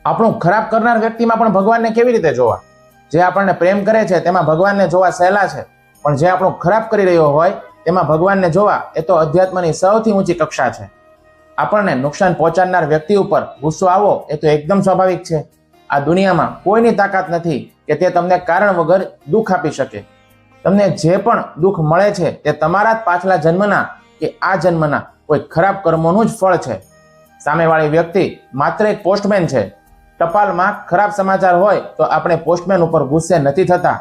આપણું ખરાબ કરનાર વ્યક્તિમાં પણ ભગવાનને કેવી રીતે જોવા? જે આપણને પ્રેમ કરે છે તેમાં ભગવાનને જોવા સહેલા છે, પણ જે આપણું ખરાબ કરી રહ્યો હોય તેમાં ભગવાનને જોવા એ તો અધ્યાત્મની સૌથી ઊંચી કક્ષા છે. આપણને નુકસાન પહોંચાડનાર વ્યક્તિ ઉપર ગુસ્સો આવો એ તો એકદમ સ્વાભાવિક છે. આ દુનિયામાં કોઈની તાકાત નથી કે તે તમને કારણ વગર દુઃખ આપી શકે. તમને જે પણ દુઃખ મળે છે તે તમારા જ પાછલા જન્મના કે આ જન્મના કોઈ ખરાબ કર્મોનું જ ફળ છે. સામેવાળી વ્યક્તિ માત્ર એક પોસ્ટમેન છે. ટપાલમાં ખરાબ સમાચાર હોય તો આપણે પોસ્ટમેન ઉપર ગુસ્સે નથી થતા.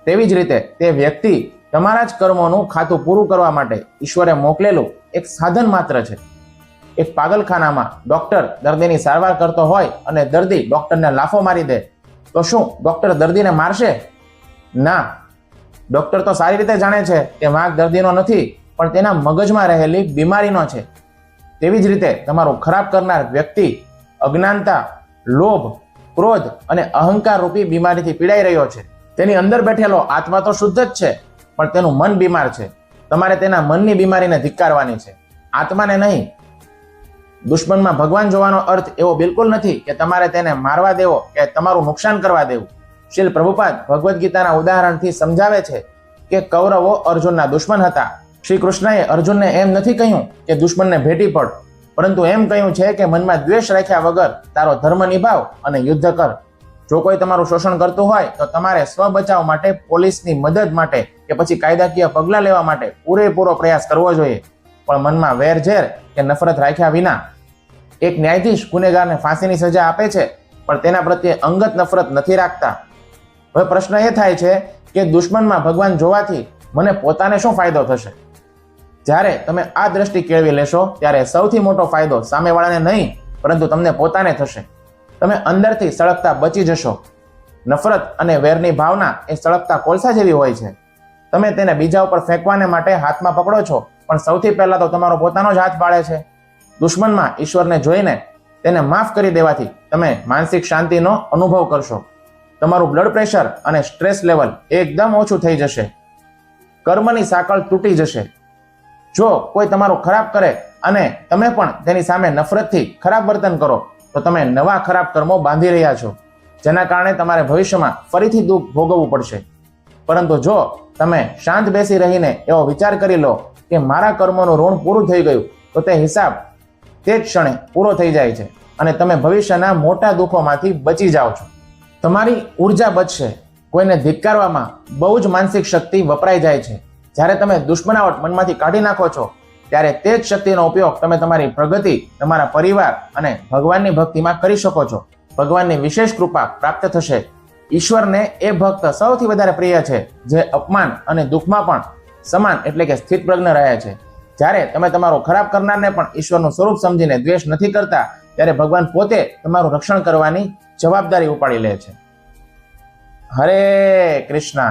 તેવી જ રીતે તે વ્યક્તિ તમારા જ કર્મોનું ખાતું પૂરું કરવા માટે ઈશ્વરે મોકલેલું એક સાધન માત્ર છે. એક પાગલખાનામાં ડોક્ટર દર્દીની સારવાર કરતો હોય અને દર્દી ડોક્ટરને લાફો મારી દે તો શું ડોક્ટર દર્દીને મારશે? ના. ડોક્ટર તો સારી રીતે જાણે છે કે વાંક દર્દીનો નથી, પણ તેના મગજમાં રહેલી બીમારીનો છે. તેવી જ રીતે તમારું ખરાબ કરનાર વ્યક્તિ અજ્ઞાનતા, લોભ, ક્રોધ અને અહંકાર રૂપી બીમારીથી પીડાઈ રહ્યો છે. તેની અંદર બેઠેલો આત્મા તો શુદ્ધ જ છે, પણ તેનું મન બીમાર છે. તમારે તેના મનની બીમારીને ધિક્કારવાની છે, આત્માને નહીં. દુશ્મનમાં ભગવાન જોવાનો અર્થ એવો બિલકુલ નથી કે તમારે તેને મારવા દેવો કે તમારું નુકસાન કરવા દેવું. શ્રીલ પ્રભુપાદ ભગવદ્ ગીતાના ઉદાહરણથી સમજાવે છે કે કૌરવો અર્જુનના દુશ્મન હતા. શ્રી કૃષ્ણએ અર્જુનને એમ નથી કહ્યું કે દુશ્મનને ભેટી પડ, પરંતુ એમ કહ્યું છે કે મનમાં દ્વેષ રાખ્યા વગર તારો ધર્મ નિભાવ અને યુદ્ધ કર. જો કોઈ તમારું શોષણ કરતું હોય તો તમારે સ્વ બચાવ માટે, પોલીસની મદદ માટે કે પછી કાયદાકીય પગલાં લેવા માટે પૂરેપૂરો પ્રયાસ કરવો જોઈએ, પણ મનમાં વેરઝેર કે નફરત રાખ્યા વિના. એક ન્યાયાધીશ ગુનેગારને ફાંસીની સજા આપે છે, પણ તેના પ્રત્યે અંગત નફરત નથી રાખતા. હવે પ્રશ્ન એ થાય છે કે દુશ્મનમાં ભગવાન જોવાથી મને પોતાને શું ફાયદો થશે? જ્યારે તમે આ દ્રષ્ટિ કેળવી લેશો ત્યારે સૌથી મોટો ફાયદો સામેવાળાને નહીં, પરંતુ તમને પોતાને થશે. તમે અંદરથી સળગતા બચી જશો. નફરત અને વેરની ભાવના એ સળગતા કોલસા જેવી હોય છે. તમે તેને બીજા ઉપર ફેંકવાને માટે હાથમાં પકડો છો, પણ સૌથી પહેલા તો તમારો પોતાનો જ હાથ બાળે છે. દુશ્મનમાં ઈશ્વરને જોઈને તેને માફ કરી દેવાથી તમે માનસિક શાંતિનો અનુભવ કરશો. તમારું બ્લડ પ્રેશર અને સ્ટ્રેસ લેવલ એકદમ ઓછું થઈ જશે. કર્મની સાંકળ તૂટી જશે. જો કોઈ તમારું ખરાબ કરે અને તમે પણ તેની સામે નફરતથી ખરાબ વર્તન કરો તો તમે નવા ખરાબ કર્મો બાંધી રહ્યા છો, જેના કારણે તમારે ભવિષ્યમાં ફરીથી દુઃખ ભોગવવું પડશે. પરંતુ જો તમે શાંત બેસી રહીને એવો વિચાર કરી લો કે મારા કર્મોનું ઋણ પૂરું થઈ ગયું, તો તે હિસાબ તે જ ક્ષણે પૂરો થઈ જાય છે અને તમે ભવિષ્યના મોટા દુઃખોમાંથી બચી જાઓ છો. તમારી ઉર્જા બચશે. કોઈને ધિક્કારવામાં બહુ જ માનસિક શક્તિ વપરાઈ જાય છે. જ્યારે તમે દુશ્મનાવટ મનમાંથી કાઢી નાખો છો ત્યારે તે જ શક્તિનો ઉપયોગ તમે તમારી પ્રગતિ, તમારા પરિવાર અને ભગવાનની ભક્તિમાં કરી શકો છો. ભગવાનની વિશેષ કૃપા પ્રાપ્ત થશે. ઈશ્વરને એ ભક્ત સૌથી વધારે પ્રિય છે જે અપમાન અને દુઃખમાં પણ સમાન એટલે કે સ્થિતપ્રજ્ઞ રહે છે. જ્યારે તમે તમારો ખરાબ કરનારને પણ ઈશ્વરનું સ્વરૂપ સમજીને દ્વેષ નથી કરતા, ત્યારે ભગવાન પોતે તમારું રક્ષણ કરવાની જવાબદારી ઉપાડી લે છે. હરે કૃષ્ણ.